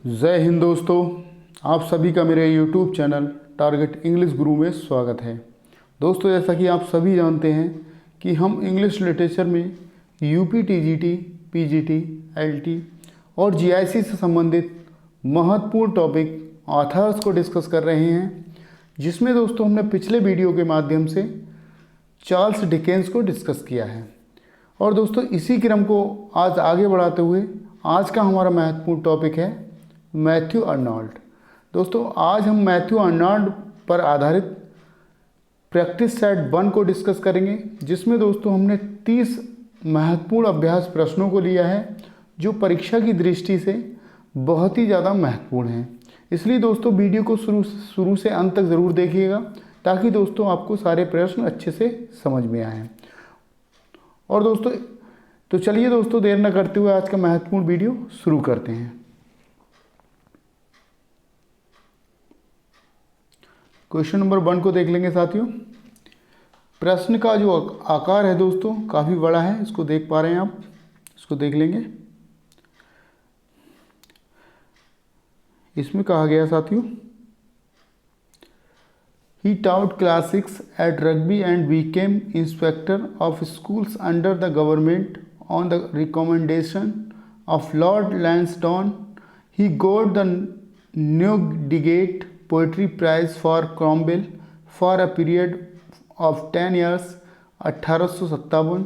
जय हिंद दोस्तों, आप सभी का मेरे YouTube चैनल टारगेट इंग्लिश गुरु में स्वागत है। दोस्तों, जैसा कि आप सभी जानते हैं कि हम इंग्लिश लिटरेचर में यूपी टीजीटी, पीजीटी, एलटी और जीआईसी से संबंधित महत्वपूर्ण टॉपिक ऑथर्स को डिस्कस कर रहे हैं, जिसमें दोस्तों हमने पिछले वीडियो के माध्यम से चार्ल्स डिकेंस को डिस्कस किया है। और दोस्तों, इसी क्रम को आज आगे बढ़ाते हुए आज का हमारा महत्वपूर्ण टॉपिक है मैथ्यू अर्नोल्ड। दोस्तों, आज हम मैथ्यू अर्नोल्ड पर आधारित प्रैक्टिस सेट 1 को डिस्कस करेंगे, जिसमें दोस्तों हमने 30 महत्वपूर्ण अभ्यास प्रश्नों को लिया है जो परीक्षा की दृष्टि से बहुत ही ज़्यादा महत्वपूर्ण हैं। इसलिए दोस्तों वीडियो को शुरू से अंत तक ज़रूर देखिएगा, ताकि दोस्तों आपको सारे प्रश्न अच्छे से समझ में आएँ। और दोस्तों, तो चलिए दोस्तों देर न करते हुए आज का महत्वपूर्ण वीडियो शुरू करते हैं। क्वेश्चन नंबर 1 को देख लेंगे साथियों। प्रश्न का जो आकार है दोस्तों काफ़ी बड़ा है, इसको देख पा रहे हैं आप, इसको देख लेंगे। इसमें कहा गया साथियों, ही taught class 6 at Rugby and became inspector of schools under the government on the recommendation of Lord Lansdowne. He got the Newdigate Poetry Prize for Cromwell for a period of 10 years, 1857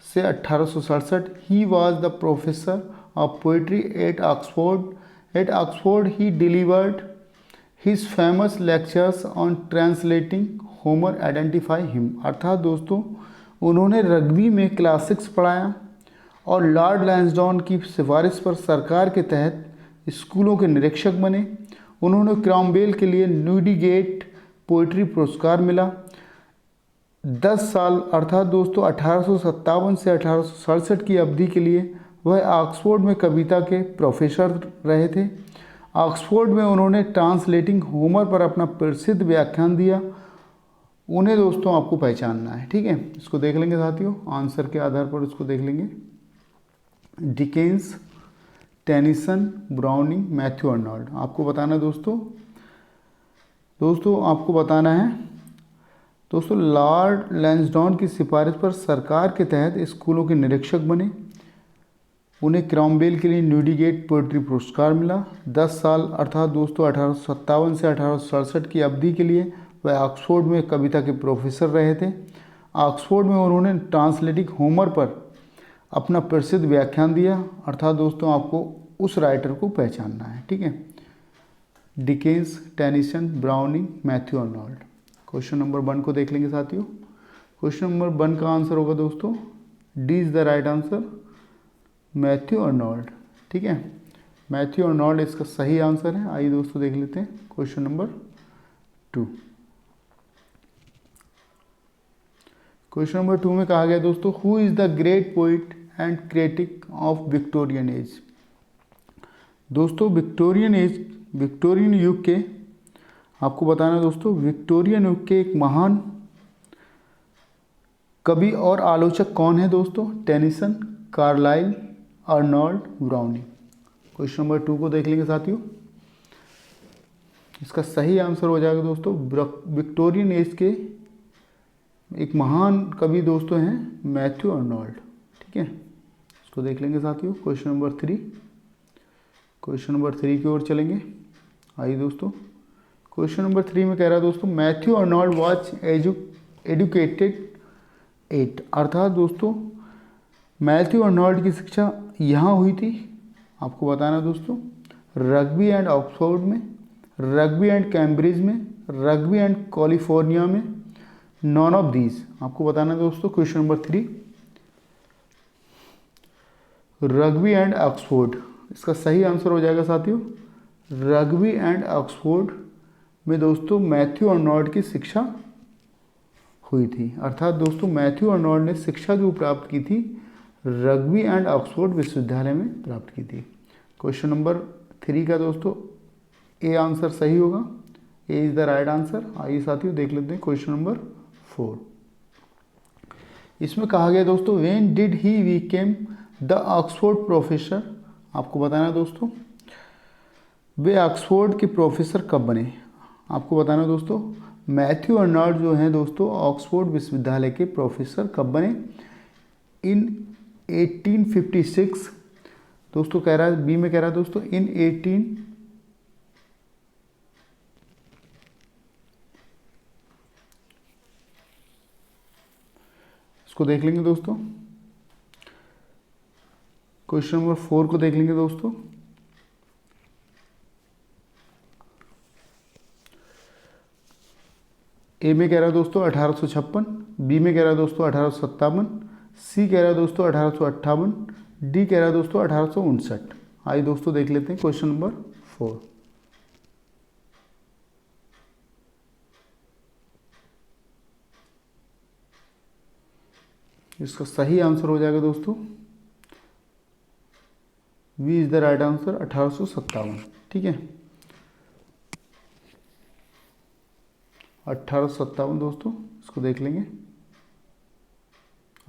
से 1867. He was the professor of poetry at Oxford. At Oxford, he delivered his famous lectures on translating Homer. Identify him. अर्थात दोस्तों उन्होंने rugby में class 6 पढ़ाया और Lord Lansdowne की सिफारिश पर सरकार के तहत स्कूलों के निरीक्षक बने। उन्होंने क्रॉमवेल के लिए न्यूडिगेट पोइट्री पुरस्कार मिला। 10 साल अर्थात दोस्तों 1857 से 1867 की अवधि के लिए वह ऑक्सफोर्ड में कविता के प्रोफेसर रहे थे। ऑक्सफोर्ड में उन्होंने ट्रांसलेटिंग होमर पर अपना प्रसिद्ध व्याख्यान दिया। उन्हें दोस्तों आपको पहचानना है, ठीक है। इसको देख लेंगे साथियों, आंसर के आधार पर इसको देख लेंगे। Dickens, Tennyson, browning, Matthew Arnold. आपको बताना दोस्तों आपको बताना है दोस्तों, लॉर्ड लैंसडाउन की सिफारिश पर सरकार के तहत स्कूलों के निरीक्षक बने। उन्हें क्रॉमवेल के लिए न्यूडिगेट पोइट्री पुरस्कार मिला। 10 साल अर्थात दोस्तों 1857 से 1867 की अवधि के लिए वह ऑक्सफोर्ड में कविता के प्रोफेसर रहे थे। ऑक्सफोर्ड में उन्होंने ट्रांसलेटिंग होमर पर अपना प्रसिद्ध व्याख्यान दिया। अर्थात दोस्तों आपको उस राइटर को पहचानना है, ठीक है। Dickens, Tennyson, browning, Matthew Arnold. Question number 1 को देख लेंगे साथियों। क्वेश्चन नंबर 1 का आंसर होगा दोस्तों D is the right answer, Matthew Arnold, ठीक है। मैथ्यू अर्नोल्ड इसका सही आंसर है। आइए दोस्तों देख लेते हैं क्वेश्चन नंबर 2। क्वेश्चन नंबर 2 में कहा गया दोस्तों, who is the great poet and critic of Victorian age. दोस्तों विक्टोरियन युग के आपको बताना दोस्तों, विक्टोरियन युग के एक महान कवि और आलोचक कौन है दोस्तों? Tennyson, Carlyle, Arnold, Browning. Question number 2 को देख लेंगे साथियों। इसका सही आंसर हो जाएगा दोस्तों विक्टोरियन एज के एक महान कवि दोस्तों हैं मैथ्यू अर्नोल्ड, ठीक है। इसको देख लेंगे साथियों। क्वेश्चन नंबर 3 की ओर चलेंगे। आइए दोस्तों, क्वेश्चन नंबर 3 में कह रहा है दोस्तों, Matthew Arnold was educated eight. अर्थात दोस्तों मैथ्यू अर्नोल्ड की शिक्षा यहाँ हुई थी। आपको बताना दोस्तों, रग्बी एंड ऑक्सफोर्ड में, रग्बी एंड कैम्ब्रिज में, रग्बी एंड कैलिफोर्निया में, नॉन ऑफ दीज। आपको बताना दोस्तों question number 3 rugby and Oxford. इसका सही आंसर हो जाएगा साथियों रग्बी एंड ऑक्सफोर्ड में दोस्तों मैथ्यू अर्नोल्ड की शिक्षा हुई थी। अर्थात दोस्तों मैथ्यू अर्नोल्ड ने शिक्षा जो प्राप्त की थी रग्बी एंड ऑक्सफोर्ड विश्वविद्यालय में प्राप्त की थी। क्वेश्चन नंबर 3 का दोस्तों ए आंसर सही होगा, A is the right answer. आइए साथियों देख लेते हैं क्वेश्चन नंबर 4। इसमें कहा गया दोस्तों, when did he became the Oxford professor. आपको बताना दोस्तों वे ऑक्सफोर्ड के प्रोफेसर कब बने? आपको बताना दोस्तों, मैथ्यू अर्नाल्ड जो हैं दोस्तों ऑक्सफोर्ड विश्वविद्यालय के प्रोफेसर कब बने? इन 1856। दोस्तों कह रहा है बी में, कह रहा है दोस्तों इन 18 इसको देख लेंगे दोस्तों। क्वेश्चन नंबर 4 को देख लेंगे दोस्तों। ए में कह रहा है दोस्तों 1856, बी में कह रहा है दोस्तों 1857, सी कह रहा है दोस्तों 1858, डी कह रहा है दोस्तों 1859। आइए दोस्तों देख लेते हैं क्वेश्चन नंबर 4। इसका सही आंसर हो जाएगा दोस्तों B is the right answer, 1857। ठीक है, 1857 दोस्तों, इसको देख लेंगे।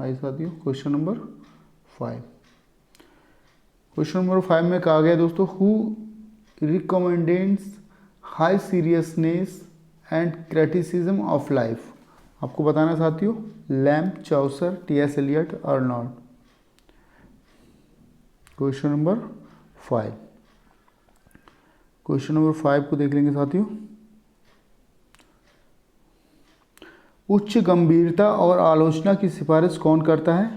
आइए साथियों क्वेश्चन नंबर 5। क्वेश्चन नंबर 5 में कहा गया दोस्तों, who recommends high seriousness and criticism of life. आपको बताना साथियों, Lamb, Chaucer, T S. Eliot, Arnold. Question number 5। Question number 5 को देख लेंगे साथियों। उच्च गंभीरता और आलोचना की सिफारिश कौन करता है?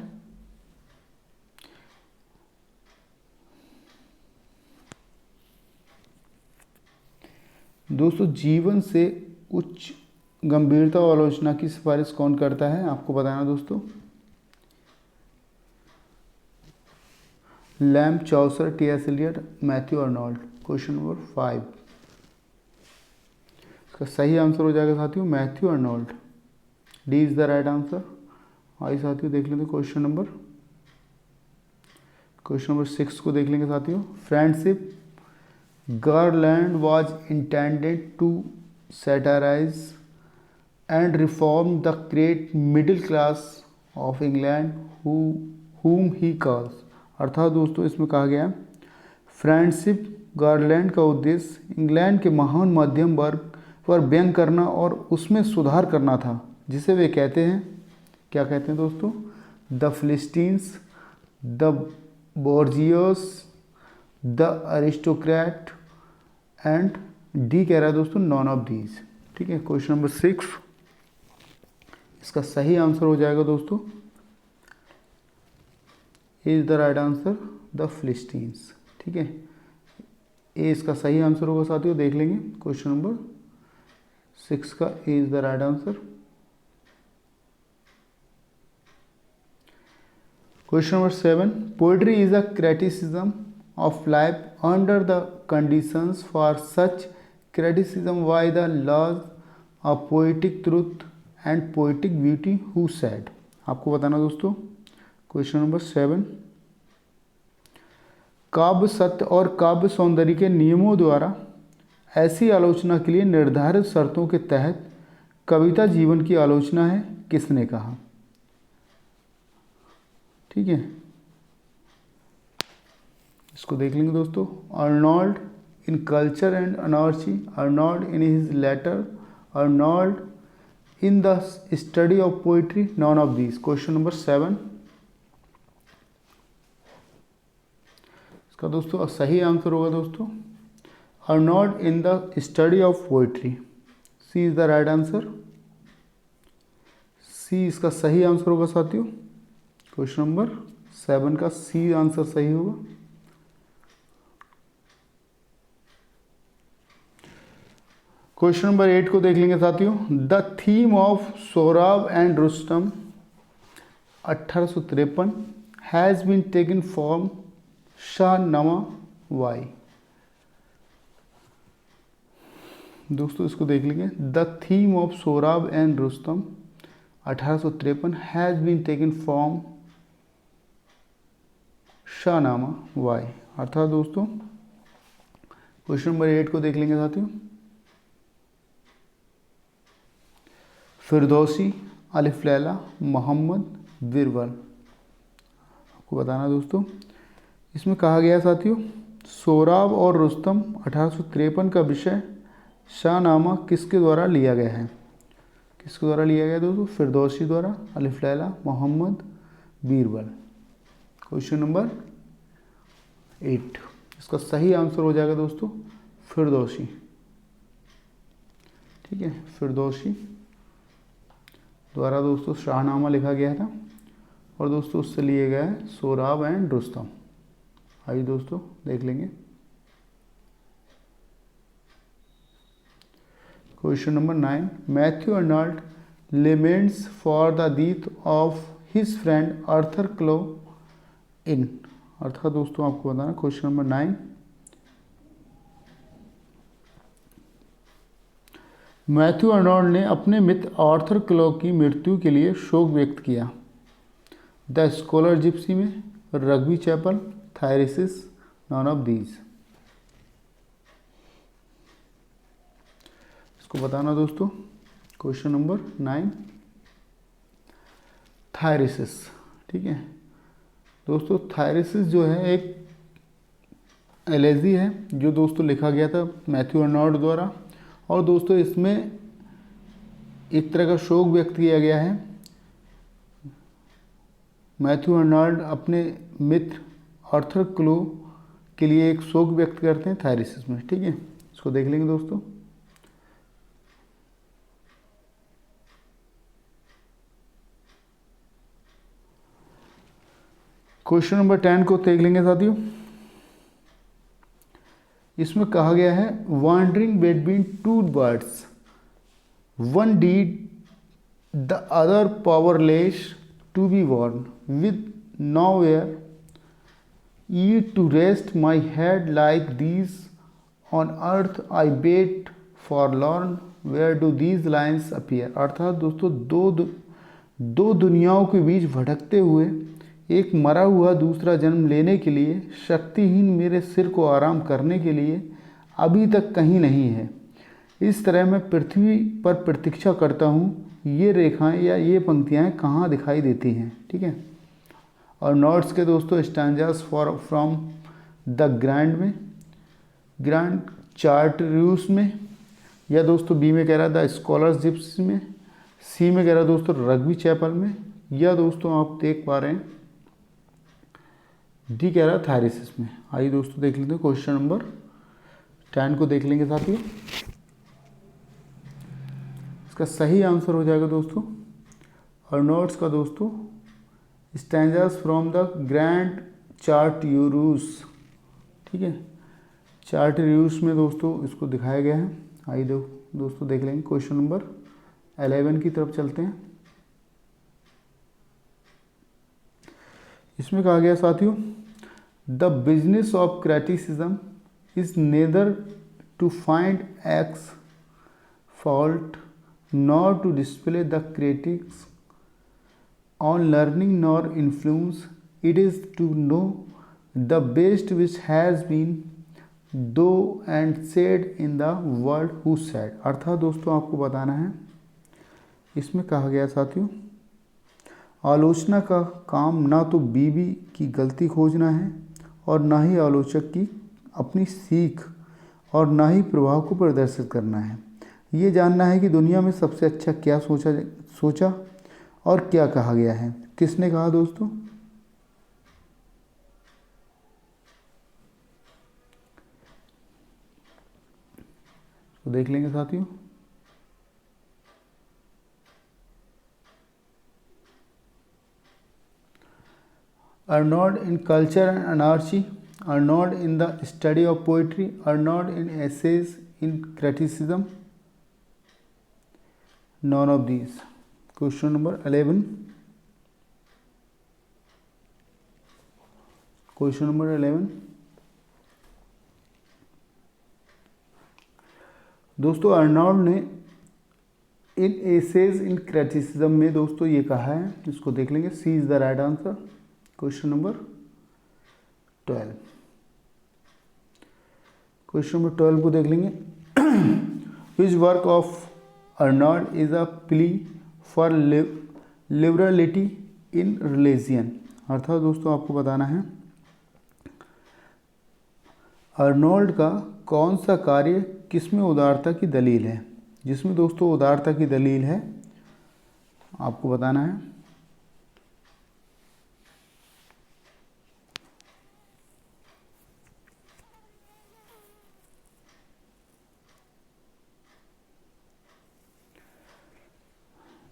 दोस्तों जीवन से उच्च गंभीरता और आलोचना की सिफारिश कौन करता है? आपको बताना दोस्तों, Lamb, Chaucer, T S. Eliot, Matthew Arnold. Question number 5, इसका सही आंसर हो जाएगा साथियों Matthew Arnold. D is the right answer. आइए साथियों देख लेते क्वेश्चन नंबर 6 को देख लेंगे साथियों। Friendship garland was intended to satirise and reform the great middle class of England whom he calls। अर्थात दोस्तों इसमें कहा गया फ्रेंडशिप गारलैंड का उद्देश्य इंग्लैंड के महान मध्यम वर्ग पर व्यंग करना और उसमें सुधार करना था, जिसे वे कहते हैं, क्या कहते हैं दोस्तों? The philistines, the bourgeois, the aristocrat and D कह रहा है दोस्तों नॉन ऑफ दीज। ठीक है, क्वेश्चन नंबर 6, इसका सही आंसर हो जाएगा दोस्तों is the right answer, the philistines. ठीक है, ए इसका सही आंसर होगा साथियों, देख लेंगे क्वेश्चन नंबर 6 का A is the right answer. Question number 7, poetry is a criticism of life under the conditions for such criticism by the laws of poetic truth and poetic beauty who said. आपको बताना दोस्तों, question number 7, काव्य सत्य और काव्य सौंदर्य के नियमों द्वारा ऐसी आलोचना के लिए निर्धारित शर्तों के तहत कविता जीवन की आलोचना है, किसने कहा? ठीक है, इसको देख लेंगे दोस्तों। Arnold in culture and anarchy, Arnold in his letter, Arnold in the study of poetry, none of these. Question number 7, इसका दोस्तों सही आंसर होगा दोस्तों Arnold in the study of poetry. C is the right answer. C इसका सही answer होगा साथियों, question number 7 का सी आंसर सही होगा। क्वेश्चन नंबर 8 को देख लेंगे साथियों। The theme of Sohrab and Rustam 1853 has been taken from Shahnama Y. दोस्तों इसको देख लेंगे। The theme of Sohrab and Rustam 1853 has been taken from Shahnama Y. अर्थात दोस्तों क्वेश्चन नंबर 8 को देख लेंगे साथियों। फिरदौसी, अलिफ लैला, मोहम्मद, बिरबल। आपको बताना दोस्तों, इसमें कहा गया साथियों सोराब और रुस्तम 1853 का विषय शाहनामा किसके द्वारा लिया गया है? किसके द्वारा लिया गया दोस्तों? फिरदौसी द्वारा, अलिफ लैला, मोहम्मद, बीरबल। क्वेश्चन नंबर 8, इसका सही आंसर हो जाएगा दोस्तों फिरदौसी। ठीक है, फिरदौसी द्वारा दोस्तों शाहनामा लिखा गया था और दोस्तों उससे लिए गया है सोराब एंड रुस्तम। आइए दोस्तों देख लेंगे। Question number 9, Matthew Arnold laments for the death of his friend Arthur Clough in. अर्थात दोस्तों आपको बताना क्वेश्चन नंबर 9, मैथ्यू अर्नल्ड ने अपने मित्र आर्थर क्लो की मृत्यु के लिए शोक व्यक्त किया। द स्कॉलर जिप्सी में, Rugby chapel, Thyrsis, none of these. इसको बताना दोस्तों क्वेश्चन नंबर 9, थायरिसिस। ठीक है दोस्तों, थायरिसिस जो है एक एलर्जी है जो दोस्तों लिखा गया था मैथ्यू अर्नल्ड द्वारा और दोस्तों इसमें एक तरह का शोक व्यक्त किया गया है। मैथ्यू अर्नल्ड अपने मित्र आर्थर क्लो के लिए एक शोक व्यक्त करते हैं थायरिसिस में। ठीक है, इसको देख लेंगे दोस्तों। क्वेश्चन नंबर 10 को देख लेंगे साथियों। इसमें कहा गया है wandering between two birds, one dead the other powerless to be born with nowhere ye to rest my head like these on earth I wait forlorn where do these lines appear। अर्थात दोस्तों दो दुनियाओं के बीच भटकते हुए एक मरा हुआ दूसरा जन्म लेने के लिए शक्तिहीन मेरे सिर को आराम करने के लिए अभी तक कहीं नहीं है। इस तरह मैं पृथ्वी पर प्रतीक्षा करता हूँ, ये रेखाएं या ये पंक्तियाँ कहाँ दिखाई देती हैं। ठीक है, और नोट्स के दोस्तों stanzas for from the grand में, ग्रैंड चार्टर्यूस में, या दोस्तों बी में कह रहा है द स्कॉलर्स जिप्स में, सी में कह रहा है दोस्तों रग्बी चैपल में, या दोस्तों आप देख पा रहे हैं डी कह रहा है थायरिसिस में। आइए दोस्तों देख लेते हैं क्वेश्चन नंबर 10 को देख लेंगे साथियों। इसका सही आंसर हो जाएगा दोस्तों और नोट्स का दोस्तों स्टैंजास फ्रॉम द ग्रैंड चार्टर्यूस। ठीक है, चार्टर्यूस में दोस्तों इसको दिखाया गया है। आइए दोस्तों देख लेंगे। क्वेश्चन नंबर 11 की तरफ चलते हैं। इसमें कहा गया साथियों the business of criticism is neither to find X fault nor to display the critics on learning nor influence, it is to know the best which has been done and said in the world who said। अर्थात दोस्तों आपको बताना है, इसमें कहा गया साथियों आलोचना का काम ना तो बीवी की गलती खोजना है और ना ही आलोचक की अपनी सीख और ना ही प्रभाव को प्रदर्शित करना है। ये जानना है कि दुनिया में सबसे अच्छा क्या सोचा और क्या कहा गया है। किसने कहा दोस्तों? तो देख लेंगे साथियों। Arnaud in culture and anarchy, Arnaud in the study of poetry, Arnaud in essays in criticism, none of these। Question number 11, question number 11 दोस्तों अर्नॉल्ड ने इन एसेज इन क्रिटिसिज्म में दोस्तों ये कहा है, इसको देख लेंगे। C is the right answer. Question number 12, question number 12 को देख लेंगे। Which work of Arnold is a plea for liberality in religion. अर्थात दोस्तों आपको बताना है अर्नोल्ड का कौन सा कार्य किसमें उदारता की दलील है? जिसमें दोस्तों उदारता की दलील है आपको बताना है।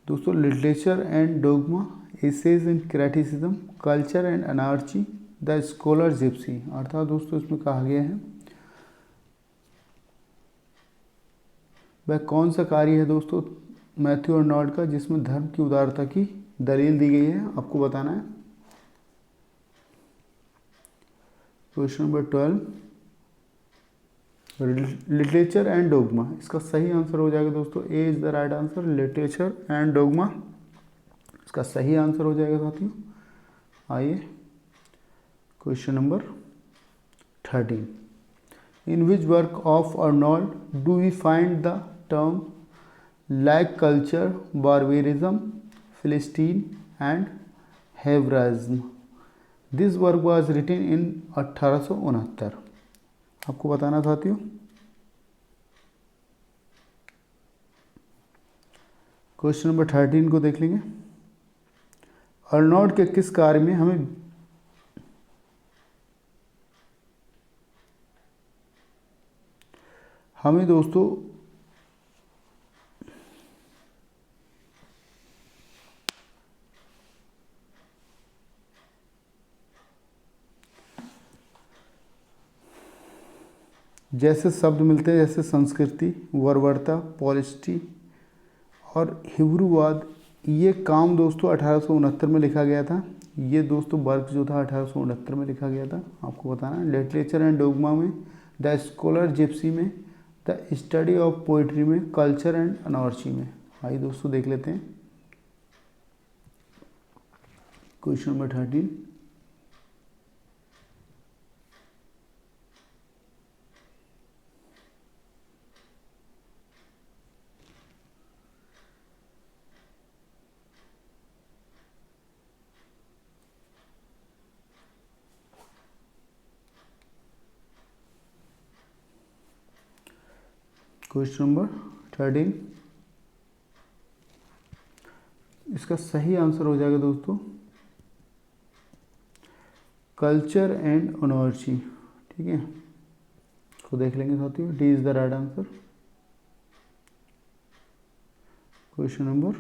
दोस्तों literature and dogma, essays and criticism, culture and anarchy, the scholar gipsy. अर्थात दोस्तों इसमें कहा गया है वह कौन सा कार्य है दोस्तों मैथ्यू अर्नोल्ड का जिसमें धर्म की उदारता की दलील दी गई है, आपको बताना है। Question number 12, literature and dogma, इसका सही आंसर हो जाएगा दोस्तों A is the right answer. Literature and dogma इसका सही आंसर हो जाएगा साथियों। आइए question number 13, in which work of Arnold do we find the term like culture, barbarism, philistine and Hebraism? This work was written in 1869। आपको बताना साथियों। Question number 13 को देख लेंगे। अर्नोल्ड के किस कार्य में हमें दोस्तों जैसे शब्द मिलते हैं जैसे संस्कृति, वरवरता, पॉलिस्टी और हिब्रूवाद, ये काम दोस्तों 1869 में लिखा गया था। ये दोस्तों वर्क जो था 1869 में लिखा गया था, आपको बताना। लिटरेचर एंड डोगमा में, द स्कॉलर जिप्सी में, द स्टडी ऑफ पोइट्री में, कल्चर एंड अनार्ची में। आइए दोस्तों देख लेते हैं क्वेश्चन नंबर 13। क्वेश्चन नंबर 13 इसका सही आंसर हो जाएगा दोस्तों कल्चर एंड अनार्ची। ठीक है, इसको देख लेंगे साथियों। D is the right answer. Question number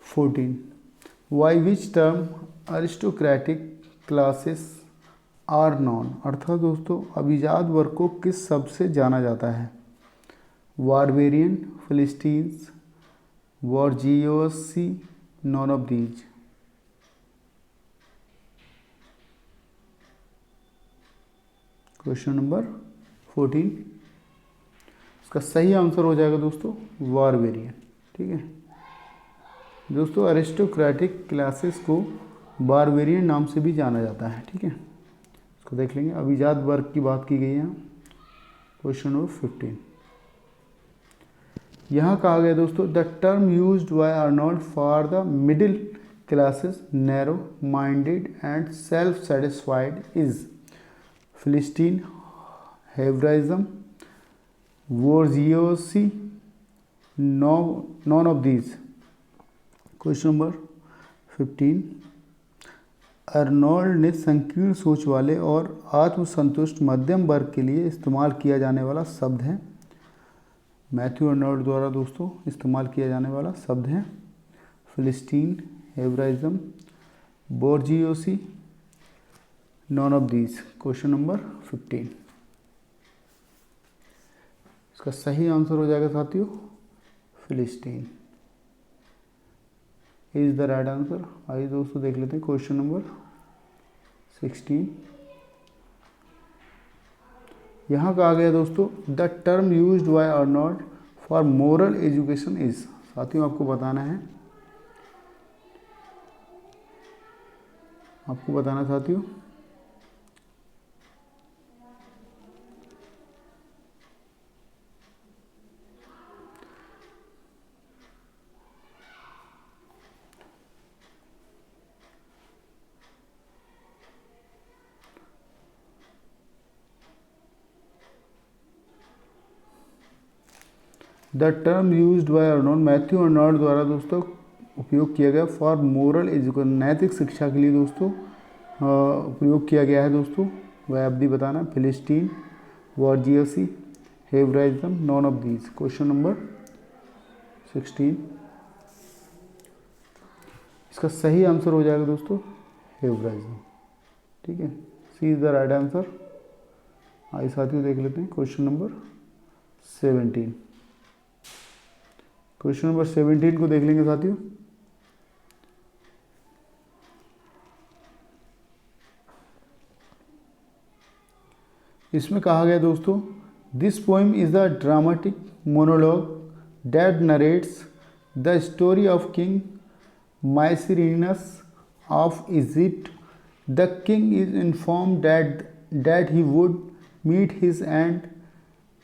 14, Y which term aristocratic classes are known? अर्थात दोस्तों अभिजात वर्ग को किस शब्द से जाना जाता है? Barbarian, philistines, bourgeoisie, none of these. Question number 14 इसका सही आंसर हो जाएगा दोस्तों बारबेरियन। ठीक है दोस्तों, अरिस्टोक्रेटिक क्लासेस को बारबेरियन नाम से भी जाना जाता है। ठीक है, इसको देख लेंगे। अभिजात वर्ग की बात की गई है। क्वेश्चन नंबर 15 यहाँ कहा गया दोस्तों the term used by Arnold for the middle classes narrow minded and self satisfied is philistine, Hebraism, bourgeoisie, none of these. Question number 15 Arnold ने संकीर्ण सोच वाले और आत्मसंतुष्ट मध्यम वर्ग के लिए इस्तेमाल किया जाने वाला शब्द है। मैथ्यू अर्नोल्ड द्वारा दोस्तों इस्तेमाल किया जाने वाला शब्द है philistine, Hebraism, bourgeoisie, none of these. Question number 15 इसका सही आंसर हो जाएगा साथियों philistine is the right answer. आइए दोस्तों देख लेते हैं क्वेश्चन नंबर 16। यहाँ कहा गया दोस्तों the term used by Arnold for moral education is. साथियों आपको बताना है, आपको बताना साथियों the term used by Arnold, Matthew Arnold द्वारा दोस्तों उपयोग किया गया फॉर मोरल एजुकेशन, नैतिक शिक्षा के लिए दोस्तों प्रयोग किया गया है दोस्तों। वह आप भी बताना। Philistine, bourgeoisie, Hebraism, none of these. Question number 16, इसका सही आंसर हो जाएगा दोस्तों हेब्राइज्म। ठीक है, C is the right answer. आइए साथियों देख लेते हैं क्वेश्चन नंबर 17। क्वेश्चन नंबर 17 को देख लेंगे साथियों। इसमें कहा गया दोस्तों, this poem is the dramatic monologue that narrates the story of king Mycerinus of Egypt. The king is informed that he would meet his end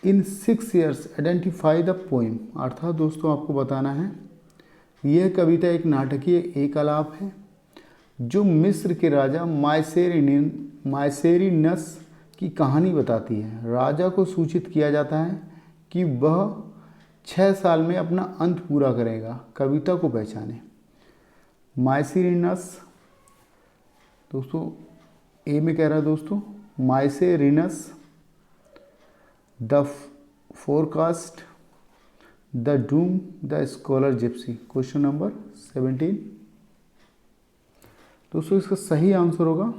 in 6 years। Identify the poem. अर्थात दोस्तों आपको बताना है, यह कविता एक नाटकीय एक आलाप है जो मिस्र के राजा माइसेरिनस की कहानी बताती है। राजा को सूचित किया जाता है कि वह 6 साल में अपना अंत पूरा करेगा। कविता को पहचाने। माइसेरिनस दोस्तों ए में कह रहा है दोस्तों, Mycerinus the forecast, the doom, the scholar gipsy. Question number 17 दोस्तों इसका सही आंसर होगा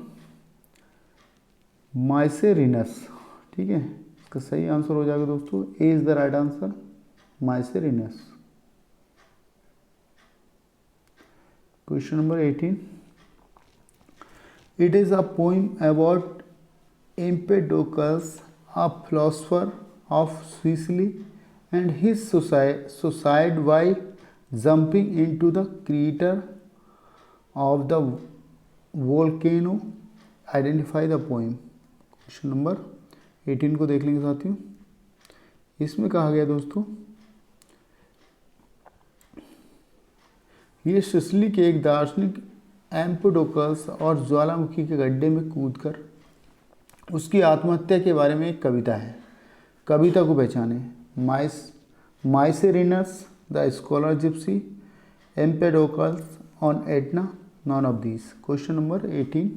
माइसेरिनस। ठीक है, इसका सही आंसर हो जाएगा दोस्तों, A is the right answer, Mycerinus. Question number 18, it is a poem about Empedocles, a philosopher of Sicily, and his suicide while jumping into the crater of the volcano। Identify the poem। Question number 18 को देख लेंगे साथियों। इसमें कहा गया दोस्तों, ये Sicily के एक दार्शनिक एम्पेडोकस और ज्वालामुखी के गड्ढे में कूदकर उसकी आत्महत्या के बारे में एक कविता है। कविता को पहचाने। Mycerinus the scholar gipsy, Empedocles on Etna, none of these. Question number 18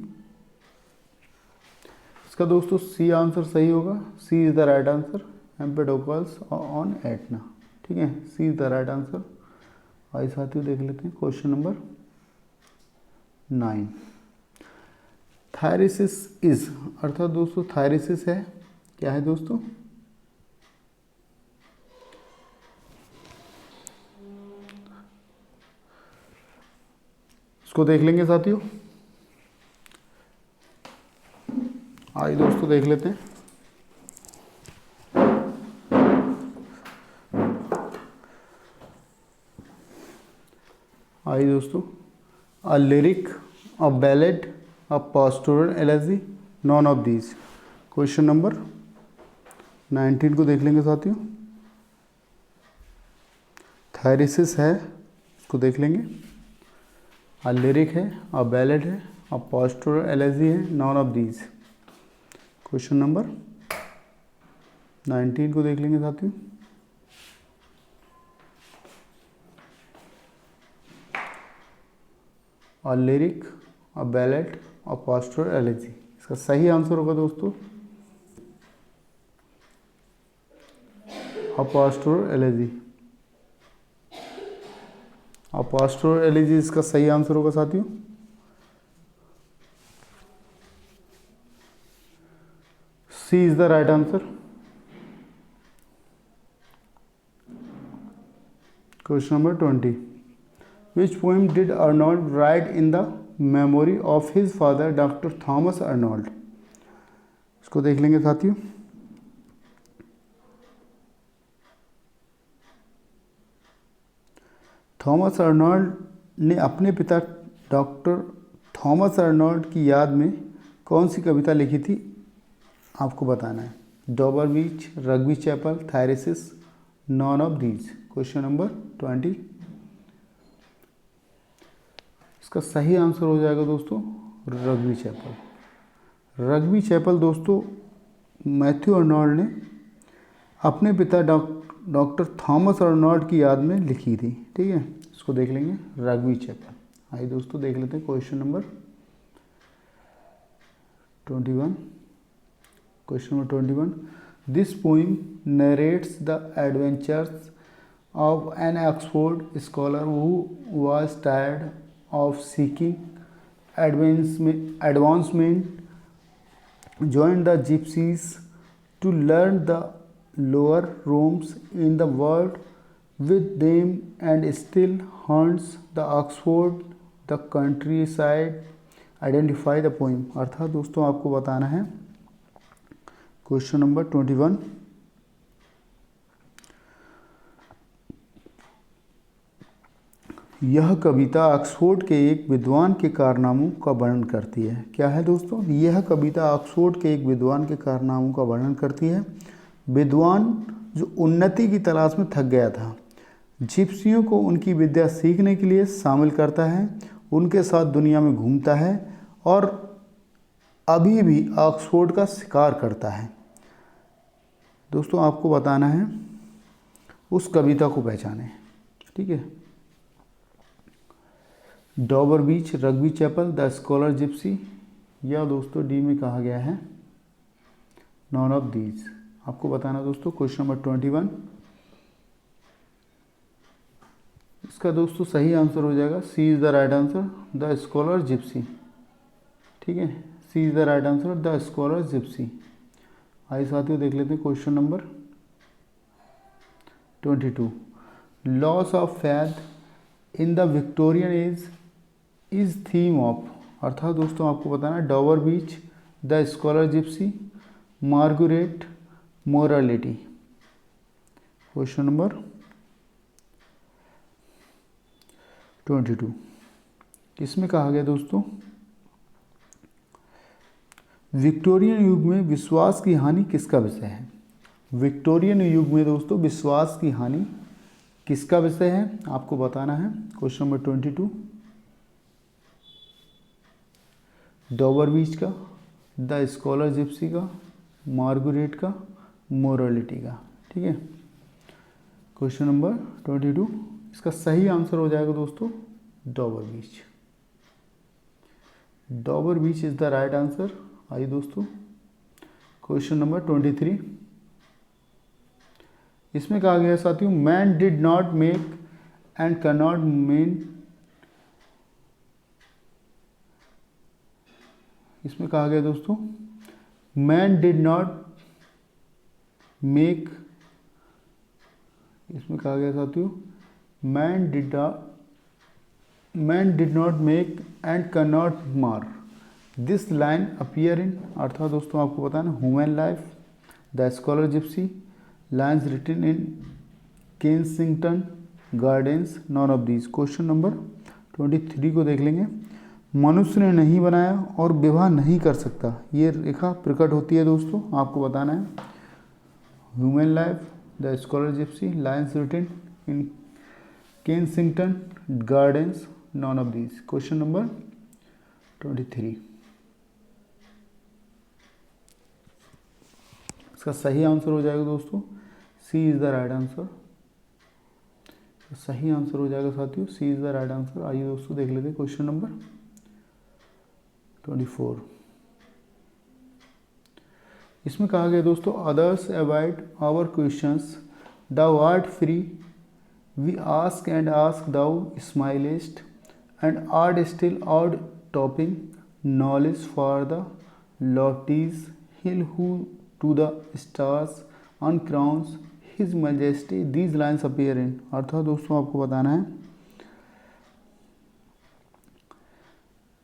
इसका दोस्तों सी आंसर सही होगा, C is the right answer, Empedocles on Etna. ठीक है, C is the right answer. आइए साथियों देख लेते हैं क्वेश्चन नंबर 9। थायरिसिस इज, अर्थात दोस्तों थायरिसिस है, क्या है दोस्तों? इसको देख लेंगे साथियों। आइए दोस्तों देख लेते हैं। आइए दोस्तों, a lyric, a ballad, a pastoral elegy, none of these। Question number 19 को देख लेंगे साथियों। थायरिसिस है, इसको देख लेंगे। अ लिरिक है, अ बैलेड है, अ पास्टोरल एलेजी है, none of these. Question number 19 को देख लेंगे साथियों। A lyric, a ballad, a pastoral elegy. इसका सही आंसर होगा दोस्तों a pastoral elegy. A pastoral elegy इसका सही आंसर होगा साथियों। C is the right answer. Question number 20, which poem did Arnold write in the memory of his father doctor Thomas Arnold. इसको देख लेंगे साथियों। थॉमस अर्नोल्ड ने अपने पिता डॉक्टर थॉमस अर्नोल्ड की याद में कौन सी कविता लिखी थी, आपको बताना है। Dover Beach, Rugby chapel, Thyrsis, none of these. Question number 20 इसका सही आंसर हो जाएगा दोस्तों रग्बी चैपल। रग्बी चैपल दोस्तों मैथ्यू अर्नोल्ड ने अपने पिता डॉक्टर थॉमस अर्नॉल्ड की याद में लिखी थी। ठीक है, इसको देख लेंगे, रग्बी चैपल। आइए दोस्तों देख लेते हैं question number 21। Question number 21, this poem narrates the adventures of an Oxford scholar who was tired of seeking advancement, joined the gypsies to learn the lower rooms in the world with them and still haunts the Oxford, the countryside. Identify the poem। अर्थात दोस्तों आपको बताना है question number 21। यह कविता Oxford के एक विद्वान के कारनामों का वर्णन करती है। क्या है दोस्तों? यह कविता ऑक्सफोर्ड के एक विद्वान के कारनामों का वर्णन करती है। विद्वान जो उन्नति की तलाश में थक गया था, जिप्सियों को उनकी विद्या सीखने के लिए शामिल करता है, उनके साथ दुनिया में घूमता है और अभी भी ऑक्सफोर्ड का शिकार करता है। दोस्तों आपको बताना है, उस कविता को पहचानें। ठीक है, Dover Beach, Rugby chapel, the scholar gipsy, या दोस्तों डी में कहा गया है नॉन ऑफ दीज। आपको बताना दोस्तों क्वेश्चन नंबर 21। इसका दोस्तों सही आंसर हो जाएगा C is the right answer, the scholar gipsy. ठीक है, C is the right answer, the scholar gipsy. आइए साथियों देख लेते हैं question number 22, loss of faith in the Victorian age is theme of. अर्थात दोस्तों आपको बताना Dover Beach, the scholar gipsy, Margaret, morality. Question number 22, इसमें कहा गया दोस्तों विक्टोरियन युग में विश्वास की हानि किसका विषय है। विक्टोरियन युग में दोस्तों विश्वास की हानि किसका विषय है, आपको बताना है। क्वेश्चन नंबर 22, डॉबर बीच का, द स्कॉलर जिप्सी का, मार्गरेट का, मोरालिटी का। ठीक है, क्वेश्चन नंबर 22, इसका सही आंसर हो जाएगा दोस्तों डॉबर बीच। डॉबर बीच इज द राइट आंसर। आइए दोस्तों क्वेश्चन नंबर 23, इसमें कहा गया साथियों man did not make and can not main. इसमें कहा गया दोस्तों मैन डिड नॉट मेक, इसमें कहा गया साथियों man did not make and can not mar. This line appear in, अर्थात दोस्तों आपको बताना human life, the scholar gypsy, lines written in Kensington Gardens, none of these. Question number 23 को देख लेंगे। मनुष्य ने नहीं बनाया और विवाह नहीं कर सकता, ये रेखा प्रकट होती है दोस्तों, आपको बताना है human life, the scholar gypsy, lines written in Kensington Gardens, none of these. Question number 23, इसका सही आंसर हो जाएगा दोस्तों C is the right answer. सही आंसर हो जाएगा साथियों C is the right answer. आइए दोस्तों देख लेते हैं क्वेश्चन नंबर 24, इसमें कहा गया दोस्तों others avoid our questions, thou art free, we ask and ask thou smilest, and art still out topping knowledge for the loftiest hill who to the stars uncrowns his majesty. These lines appear in, अर्थात दोस्तों आपको बताना है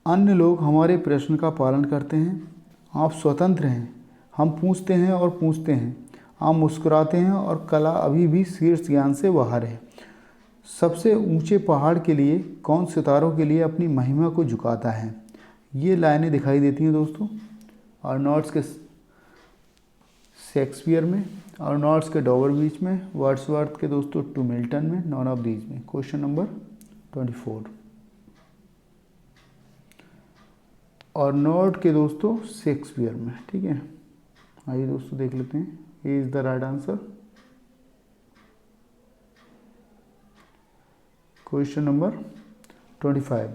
अन्य लोग हमारे प्रश्न का पालन करते हैं, आप स्वतंत्र हैं, हम पूछते हैं और पूछते हैं, आप मुस्कुराते हैं और कला अभी भी शीर्ष ज्ञान से बाहर है। सबसे ऊंचे पहाड़ के लिए कौन सितारों के लिए अपनी महिमा को झुकाता है। ये लाइनें दिखाई देती हैं दोस्तों अर्नॉल्ड्स के शेक्सपियर में, अर्नॉल्ड्स के डॉबर बीच में, वर्ड्सवर्थ के दोस्तों टू मिल्टन में, नॉन ऑफ दीज में। क्वेश्चन नंबर 24, अर्नॉल्ड के दोस्तों शेक्सपियर में। ठीक है, आइए दोस्तों देख लेते हैं A is the right answer, question number 25,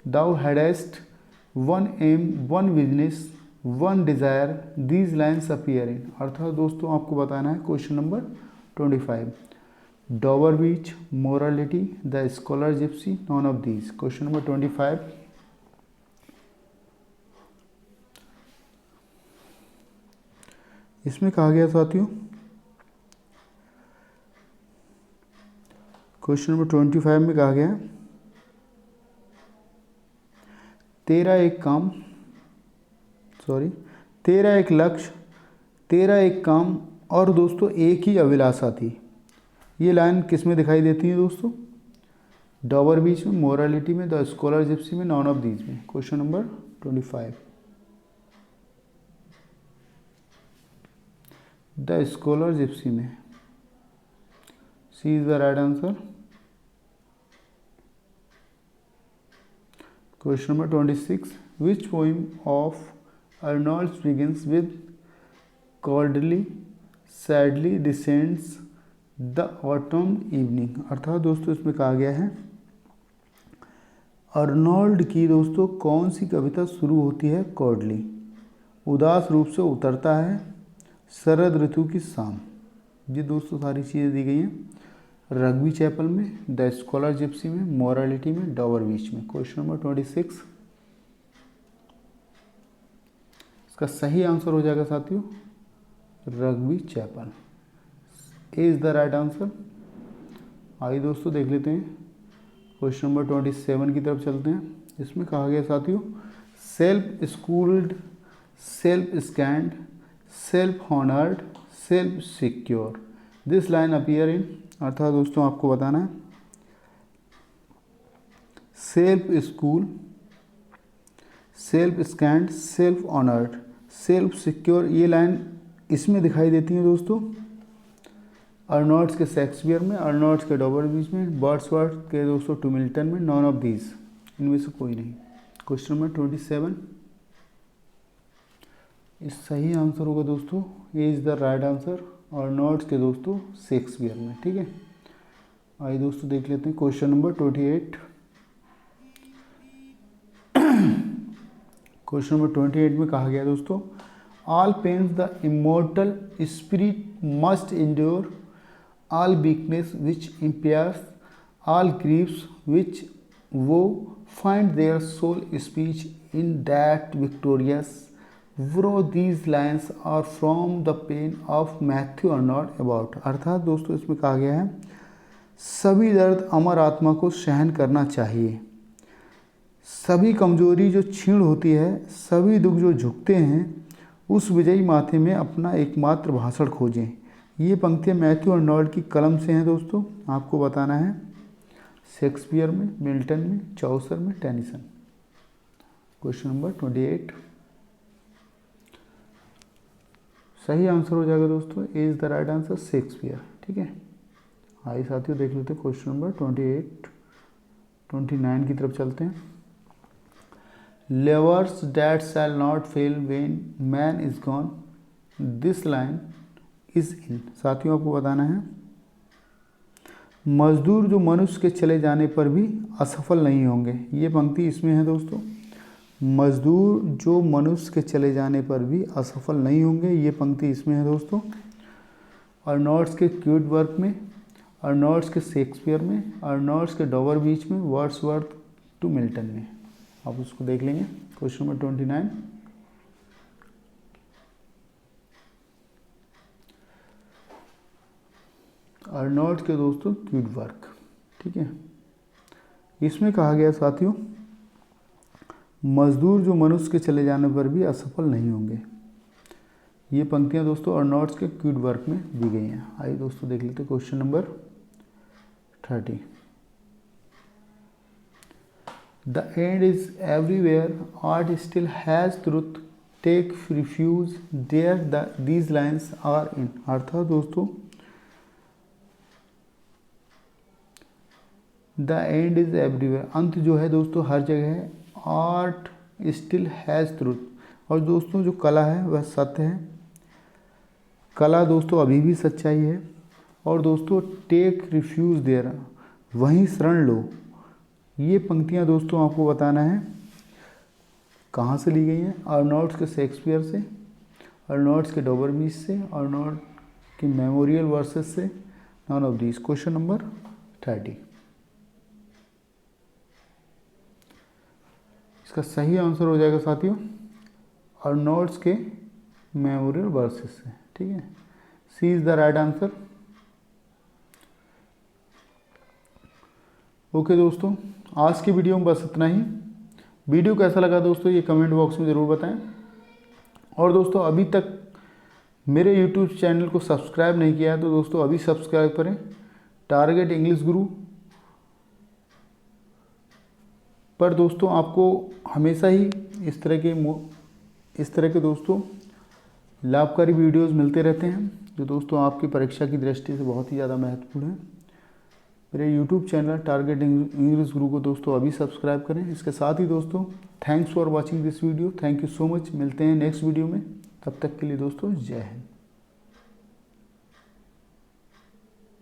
thou hadst one aim, one business, one desire, these lines appear in, अर्थात दोस्तों आपको बताना है question number 25, Dabur beach, morality, the scholar Gypsy, non of these. Question number 25, इसमें कहा गया साथियों, question number 25 में कहा गया तेरा एक लक्ष्य, तेरा एक काम और दोस्तों एक ही अभिलाषा थी। ये लाइन किस में दिखाई देती है दोस्तों? डॉबर बीच में, मोरालिटी में, द स्कॉलर जिप्सी में, नॉन ऑफ दीज में। Question number 25, the scholar gipsy में, C is the right answer. Question number 26, which poem of Arnold's begins with coldly, sadly descends the autumn evening, अर्थात दोस्तों इसमें कहा गया है अर्नोल्ड की दोस्तों कौन सी कविता शुरू होती है कॉर्डली, उदास रूप से उतरता है शरद ऋतु की शाम। ये दोस्तों सारी चीज़ें दी गई हैं रग्बी चैपल में, द स्कॉलर जिप्सी में, मोरालिटी में, डॉबर बीच में। क्वेश्चन नंबर 26, इसका सही आंसर हो जाएगा साथियों Rugby Chapel, A is the right answer. आइए दोस्तों देख लेते हैं क्वेश्चन नंबर 27 की तरफ चलते हैं। इसमें कहा गया साथियों self schooled, self scanned, self honoured, self secure, this line appear in, अर्थात दोस्तों आपको बताना है self school, self scanned, self honoured, self secure, ये लाइन इसमें दिखाई देती है दोस्तों अर्नोल्ड्स के शेक्सपियर में, अर्नोल्ड्स के डॉबर बीच में, वर्ड्सवर्थ के दोस्तों टू मिल्टन में, नॉन ऑफ दीज, इनमें से कोई नहीं। क्वेश्चन नंबर 27, इस सही आंसर होगा दोस्तों A is the right answer, अर्नोल्ड्स के दोस्तों शेक्सपियर में। ठीक है, आइए दोस्तों देख लेते हैं क्वेश्चन नंबर 28। क्वेश्चन नंबर 28 में कहा गया दोस्तों all pains the immortal spirit must endure, all weakness which impairs, all griefs which woe find their sole speech in that victorious woe, these lines are from the pen of Matthew Arnold about, अर्थात दोस्तों इसमें कहा गया है सभी दर्द अमर आत्मा को सहन करना चाहिए, सभी कमजोरी जो क्षीण होती है, सभी दुख जो झुकते हैं, उस विजयी माथे में अपना एकमात्र भाषण खोजें। ये पंक्तियाँ मैथ्यू अर्नोल्ड की कलम से हैं दोस्तों, आपको बताना है शेक्सपियर में, मिल्टन में, चौसर में, टेनिसन। क्वेश्चन नंबर 28, सही आंसर हो जाएगा दोस्तों A is the right answer Shakespeare. ठीक है, आइए साथियों देख लेते हैं क्वेश्चन नंबर 28, 29 की तरफ चलते हैं। Labors that shall not fail when man is gone, this line is in, साथियों आपको बताना है मजदूर जो मनुष्य के चले जाने पर भी असफल नहीं होंगे, ये पंक्ति इसमें है दोस्तों, मजदूर जो मनुष्य के चले जाने पर भी असफल नहीं होंगे, ये पंक्ति इसमें है दोस्तों अर्नोल्ड्स के क्यूट वर्क में, अर्नोल्ड्स के शेक्सपियर में, अर्नोल्ड्स के डॉबर बीच में, वर्ड्सवर्थ टू मिल्टन में। आप उसको देख लेंगे क्वेश्चन नंबर 29, अर्नोल्ड के दोस्तों क्यूट वर्क। ठीक है, इसमें कहा गया साथियों मजदूर जो मनुष्य के चले जाने पर भी असफल नहीं होंगे, ये पंक्तियां दोस्तों अर्नोल्ड के क्यूट वर्क में दी गई हैं। आइए दोस्तों देख लेते हैं question number 30, The end is everywhere, art still has truth, take refuge there, these lines are in, अर्थात दोस्तों द एंड इज एवरीवेयर, अंत जो है दोस्तों हर जगह है, आर्ट स्टिल हैज़ ट्रूथ, और दोस्तों जो कला है वह सत्य है, कला दोस्तों अभी भी सच्चाई है, और दोस्तों टेक रिफ्यूज देयर, वहीं शरण लो। ये पंक्तियाँ दोस्तों आपको बताना है कहाँ से ली गई हैं। अर्नोल्ड्स के शेक्सपियर से, अर्नोल्ड्स के डॉबरबीच से, अर्नोल्ड के मेमोरियल वर्सेस से, none of this. Question number 30। इसका सही आंसर हो जाएगा साथियों अर्नोल्ड्स के मेमोरियल वर्सेस से। ठीक है, C is the right answer. Okay दोस्तों, आज की वीडियो में बस इतना ही। वीडियो कैसा लगा दोस्तों ये कमेंट बॉक्स में ज़रूर बताएं। और दोस्तों अभी तक मेरे यूट्यूब चैनल को सब्सक्राइब नहीं किया है तो दोस्तों अभी सब्सक्राइब करें, टारगेट इंग्लिश गुरु पर। दोस्तों आपको हमेशा ही इस तरह के दोस्तों लाभकारी वीडियोस मिलते रहते हैं जो दोस्तों आपकी परीक्षा की दृष्टि से बहुत ही ज़्यादा महत्वपूर्ण है। मेरे यूट्यूब चैनल टारगेट इंग्लिश गुरु को दोस्तों अभी सब्सक्राइब करें। इसके साथ ही दोस्तों thanks for watching this video. Thank you so much. मिलते हैं नेक्स्ट वीडियो में, तब तक के लिए दोस्तों जय हिंद।